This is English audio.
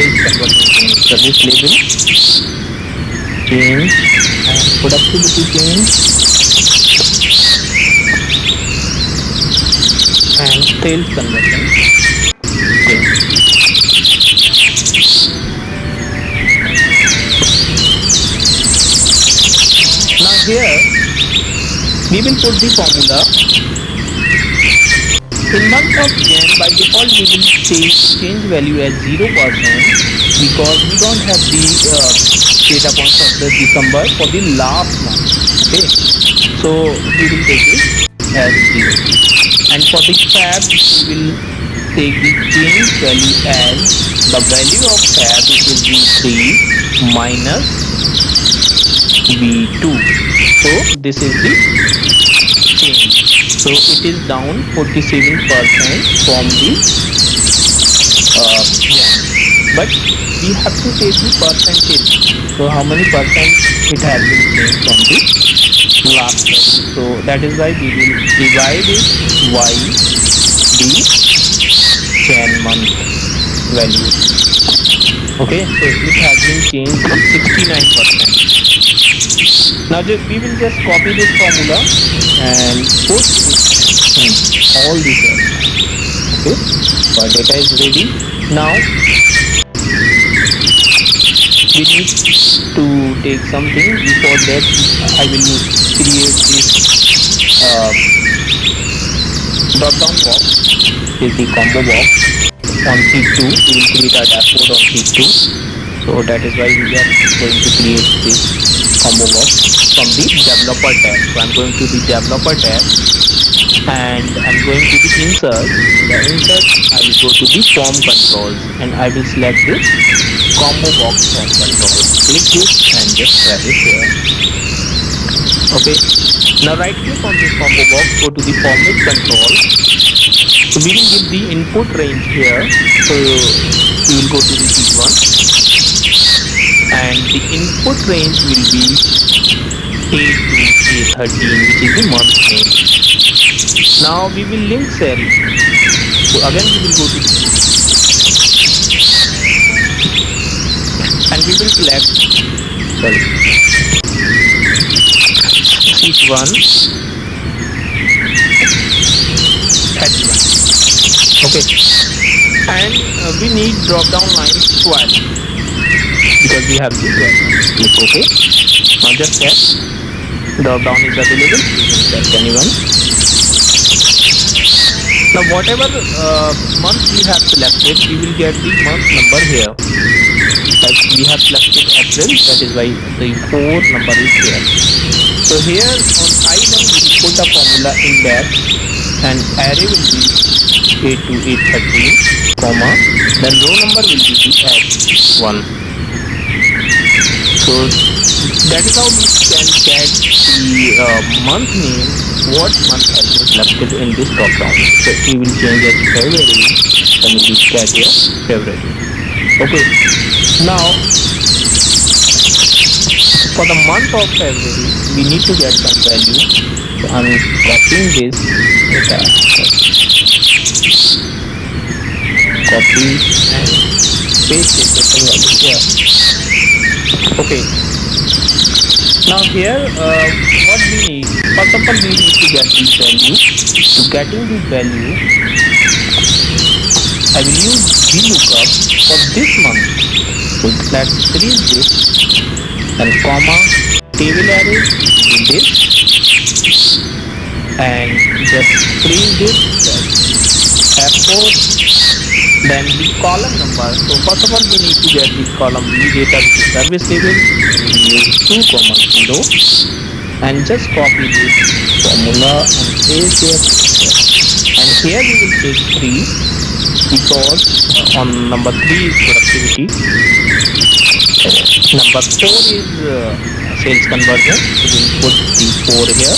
sales conversion change, service label change, and productivity change, and sales conversion change. Now here we will put the formula. In month of Jan, by default we will say change value as 0% because we don't have the data points of the December for the last month. Okay, so we will take it as 0. And for the Feb, we will take the change value as the value of Feb, which is V3 minus V2. So this is the change. So it is down 47% from the Jan. But we have to take the percentage. So how many percent it has been changed from the last month. So that is why we will divide it by the Jan month value. Okay, so it has been changed to 69%. Now we will just copy this formula and put it in all the cells. Okay, so our data is ready. Now we need to take something. Before that, I will create this drop down box. This is the combo box on sheet 2. We will create our dashboard on sheet 2. So that is why we are going to create this combo box from the developer tab. So I'm going to the developer tab and I'm going to the insert. In the insert, I will go to the form controls and I will select this combo box form controls. Click this and just drag it here. Okay. Now right click on this combo box, go to the format control. So we will give the input range here. So we will go to the sheet 1 and the input range will be A to A13, which is the month name. Now we will link cell. So again we will go to and we will select sheet 1 H1. Okay, and we need drop down line 12 because we have the 12. Click OK. Now just check drop down is available. You can select anyone. Now whatever month we have selected, we will get the month number here. Like we have selected April, that is why the 4 number is here. So here on I1 we will put a formula index and array will be A to A13, comma, then row number will be the H1. So that is how we can get the month name, what month has been selected in this drop down. So we will change as February, then we will get here February. Okay, now for the month of February we need to get some value. So I'm copying this data, copy and paste it with the value here. Okay, now here what we need, first of all we need to get this value. To getting this value, I will use VLOOKUP for this month. So let's freeze this and comma, table array in this and just freeze this F4, then the column number. So first of all we need to get the column B data, which is service label. We will use 2, 0 and just copy this formula and paste here. And here we will take 3 because on number 3 is productivity, number 4 is sales conversion. So we will put the 4 here